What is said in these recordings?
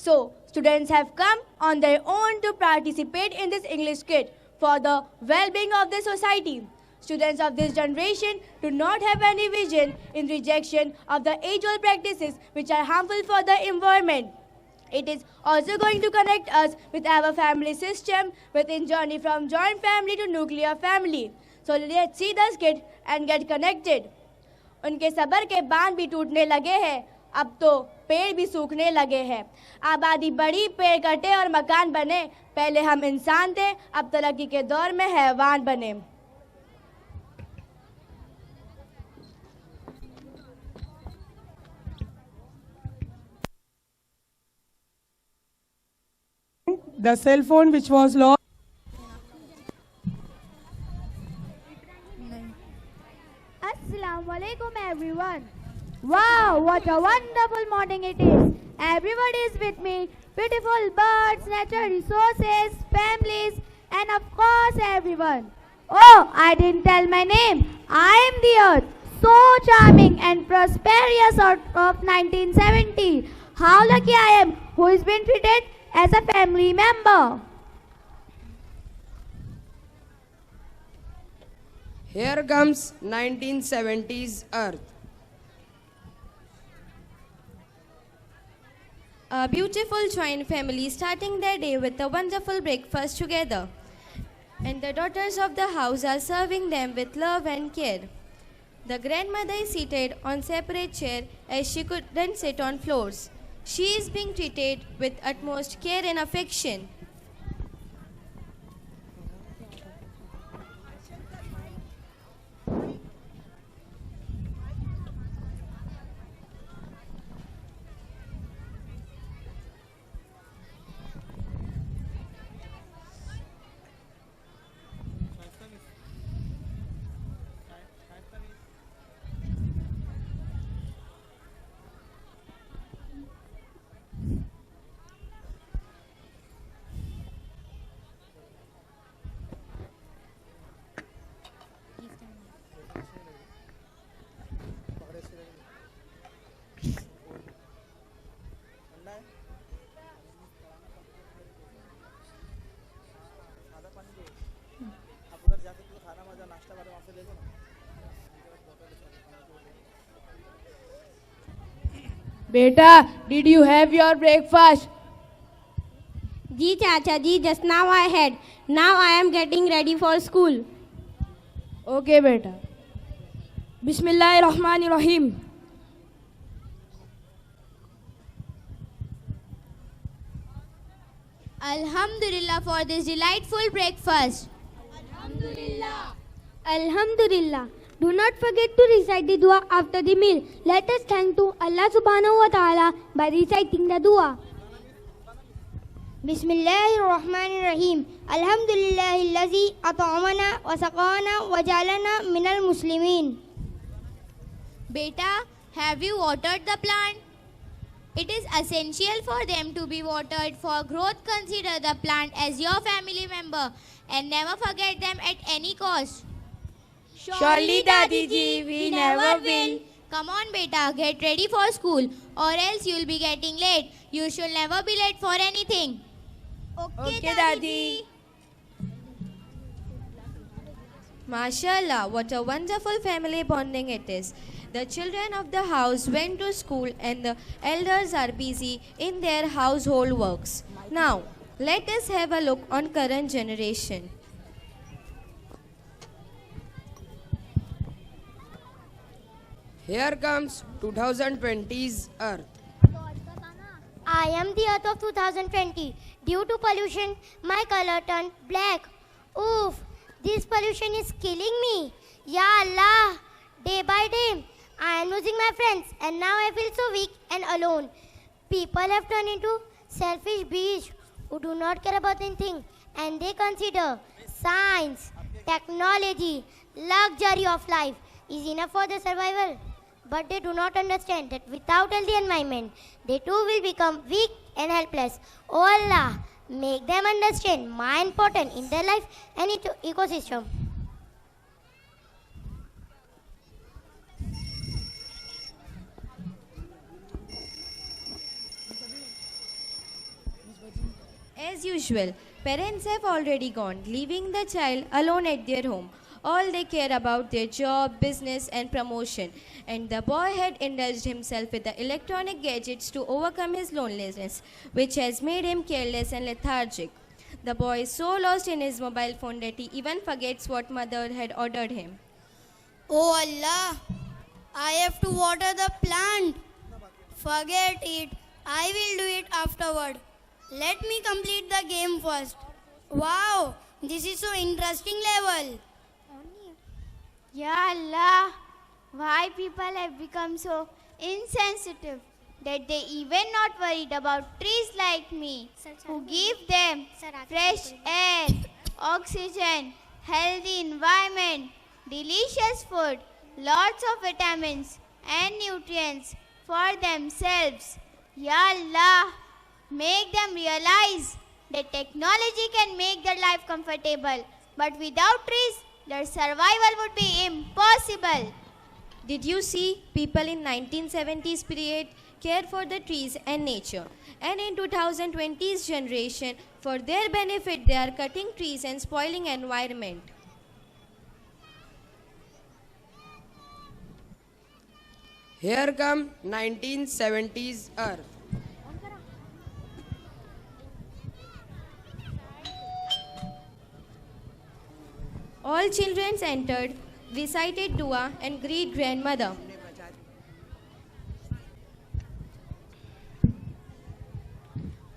So, students have come on their own to participate in this English kit for the well-being of the society. Students of this generation do not have any vision in rejection of the age-old practices which are harmful for the environment. It is also going to connect us with our family system within journey from joint family to nuclear family. So let's see the skit and get connected. उनके सबर के बांध भी टूटने लगे हैं, अब तो पेड़ भी सूखने लगे हैं। आबादी बढ़ी, पेड़ कटे और मकान बने, पहले हम इंसान थे, अब तरक्की के दौर में हैवान बने। The cell phone which was lost. Assalamualaikum everyone. Wow, what a wonderful morning it is. Everybody is with me. Beautiful birds, natural resources, families, and of course everyone. Oh, I didn't tell my name. I am the earth. So charming and prosperous out of 1970. How lucky I am who is being treated as a family member. Here comes 1970s Earth. A beautiful joint family starting their day with a wonderful breakfast together. And the daughters of the house are serving them with love and care. The grandmother is seated on separate chair as she couldn't sit on floors. She is being treated with utmost care and affection. Beta, did you have your breakfast? Ji Chacha ji, just now I had. Now I am getting ready for school. Okay, beta. Bismillahirrahmanirrahim. Alhamdulillah for this delightful breakfast. Alhamdulillah. Alhamdulillah. Do not forget to recite the dua after the meal. Let us thank to Allah subhanahu wa ta'ala by reciting the dua. Bismillahirrahmanirrahim. Alhamdulillahillazi at'amana wa saqana wa jalana minal muslimin. Beta, have you watered the plant? It is essential for them to be watered. For growth, consider the plant as your family member and never forget them at any cost. Surely, Dadi ji, we never will. Come on, beta, get ready for school or else you'll be getting late. You should never be late for anything. Okay, Dadi. MashaAllah, what a wonderful family bonding it is. The children of the house went to school and the elders are busy in their household works. Now, let us have a look on current generation. Here comes 2020's Earth. I am the earth of 2020. Due to pollution, my color turned black. Oof, this pollution is killing me. Ya Allah, day by day, I am losing my friends and now I feel so weak and alone. People have turned into selfish beasts who do not care about anything and they consider science, technology, luxury of life is enough for their survival. But they do not understand that without healthy environment, they too will become weak and helpless. Oh Allah, make them understand my importance in their life and ecosystem. As usual, parents have already gone, leaving the child alone at their home. All they care about their job, business and promotion. And the boy had indulged himself with the electronic gadgets to overcome his loneliness, which has made him careless and lethargic. The boy is so lost in his mobile phone that he even forgets what mother had ordered him. Oh Allah, I have to water the plant. Forget it. I will do it afterward. Let me complete the game first. Wow, this is so interesting level. Ya Allah, why people have become so insensitive that they even not worried about trees like me, who give them fresh air, oxygen, healthy environment, delicious food, lots of vitamins and nutrients for themselves. Ya Allah, make them realize that technology can make their life comfortable, but without trees, their survival would be impossible. Did you see people in 1970s period care for the trees and nature, and in 2020s generation for their benefit they are cutting trees and spoiling environment. Here come 1970s Earth. All children entered, recited dua and greet grandmother.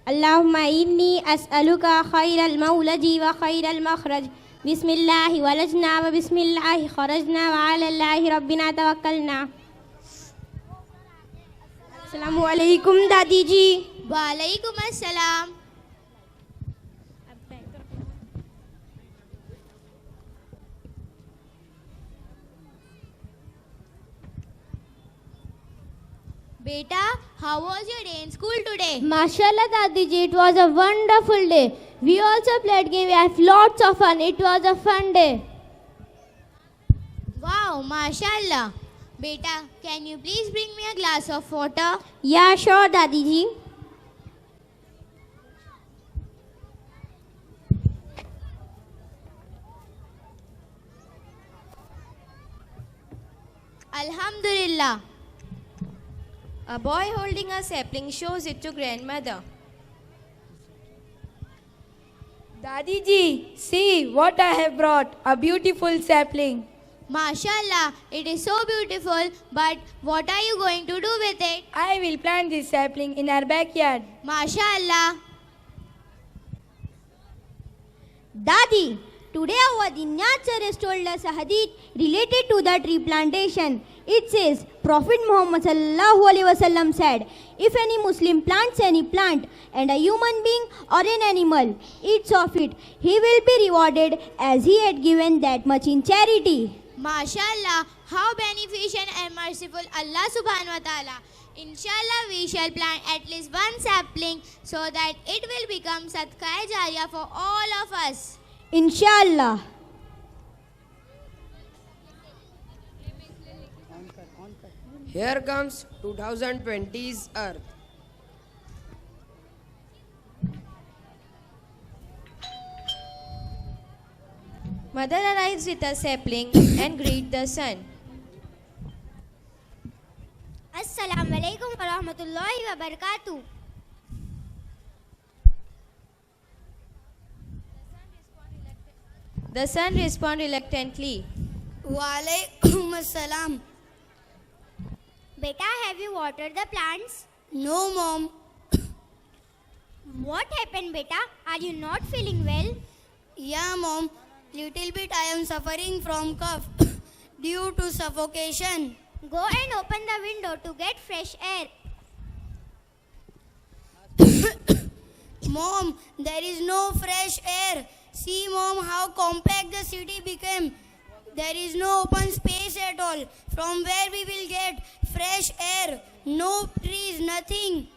اللهم إني أسألك خير المولد وخير المخرج بسم الله ولجنا وبسم الله خرجنا وعلى الله ربنا توكلنا. السلام عليكم दादी जी. वालेकुम अस्सलाम. Beta, how was your day in school today? माशाल्लाह दादी जी, it was a wonderful day. We also played game. We had lots of fun. It was a fun day. Wow, mashallah. Beta, can you please bring me a glass of water? Yeah, sure दादी जी. Alhamdulillah. A boy holding a sapling shows it to grandmother. Dadi ji, see what I have brought, a beautiful sapling. Mashallah, it is so beautiful, but what are you going to do with it? I will plant this sapling in our backyard. Mashallah. Dadi, today our Dinyat sir has told us a hadith related to the tree plantation. It says, Prophet Muhammad sallallahu alaihi wasallam said, if any Muslim plants any plant and a human being or an animal eats of it, he will be rewarded as he had given that much in charity. Mashallah, how beneficent and merciful Allah subhanahu wa ta'ala. Inshallah, we shall plant at least one sapling so that it will become sadqah jariyah for all of us. Inshallah. Here comes 2020's Earth. Mother arrives with a sapling and greet the son. Assalamu alaikum wa rahmatullahi wa barakatuh. The son responds reluctantly. Walaikum assalam. Beta, have you watered the plants? No, mom. What happened, beta? Are you not feeling well? Yeah, mom. Little bit I am suffering from cough due to suffocation. Go and open the window to get fresh air. Mom, there is no fresh air. See, mom, how compact the city became. There is no open space at all. From where we will get fresh air? No trees, nothing.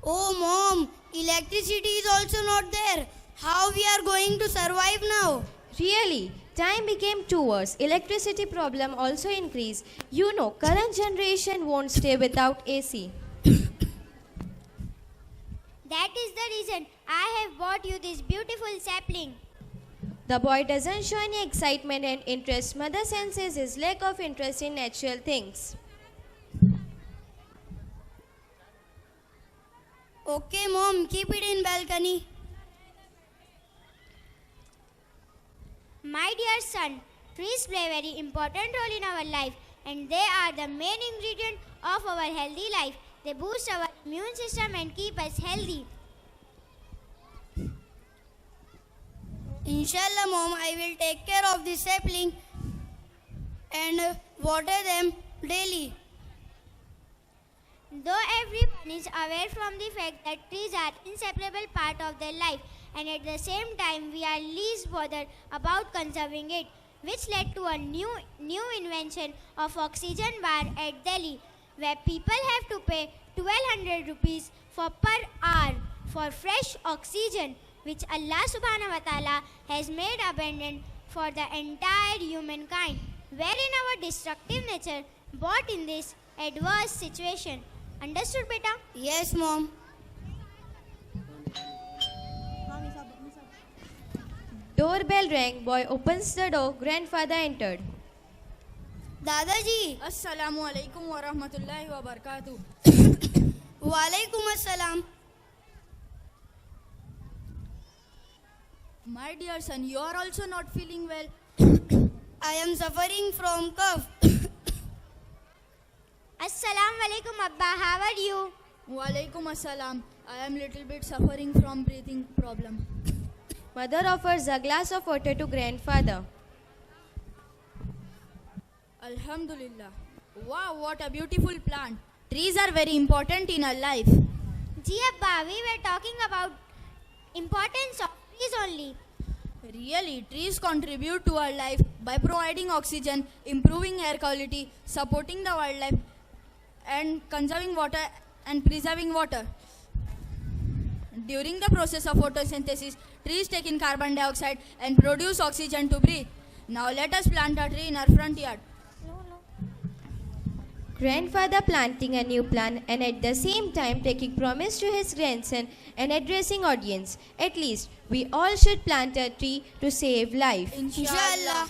Oh, mom, electricity is also not there. How we are going to survive now? Really? Time became 2 hours. Electricity problem also increased. You know, current generation won't stay without AC. That is the reason I have bought you this beautiful sapling. The boy doesn't show any excitement and interest. Mother senses his lack of interest in natural things. Okay, Mom, keep it in balcony. My dear son, trees play a very important role in our life and they are the main ingredient of our healthy life. They boost our immune system and keep us healthy. Inshallah, Mom, I will take care of the sapling and water them daily. Though everyone is aware from the fact that trees are inseparable part of their life, and at the same time we are least bothered about conserving it, which led to a new invention of oxygen bar at Delhi, where people have to pay 1200 rupees per hour for fresh oxygen, which Allah subhanahu wa ta'ala has made abundant for the entire humankind, wherein our destructive nature brought in this adverse situation. Understood, beta? Yes, Mom. Doorbell rang. Boy opens the door. Grandfather entered. Dadaji. Assalamu alaikum wa rahmatullahi wa barakatuh. Walaikum assalam. My dear son, you are also not feeling well. I am suffering from cough. Assalamu alaikum, Abba. How are you? Wa alaikum assalam. I am little bit suffering from breathing problem. Mother offers a glass of water to grandfather. Alhamdulillah. Wow, what a beautiful plant. Trees are very important in our life. Ji Abba, we were talking about importance of trees only. Really, trees contribute to our life by providing oxygen, improving air quality, supporting the wildlife, and conserving water and preserving water. During the process of photosynthesis, trees take in carbon dioxide and produce oxygen to breathe. Now let us plant a tree in our front yard. Grandfather planting a new plant and at the same time taking promise to his grandson and addressing audience. At least we all should plant a tree to save life. Inshallah.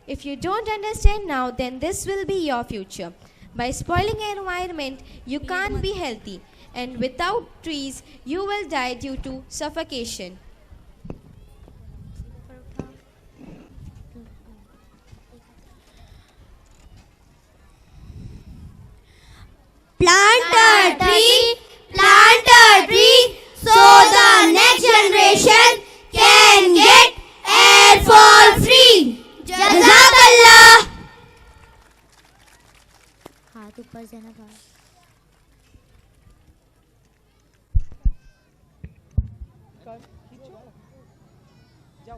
If you don't understand now, then this will be your future. By spoiling environment, you can't be healthy. And without trees, you will die due to suffocation. Plant a tree so the next generation can get air for free. Jazakallah. हाथ ऊपर से ना बाहर. जाओ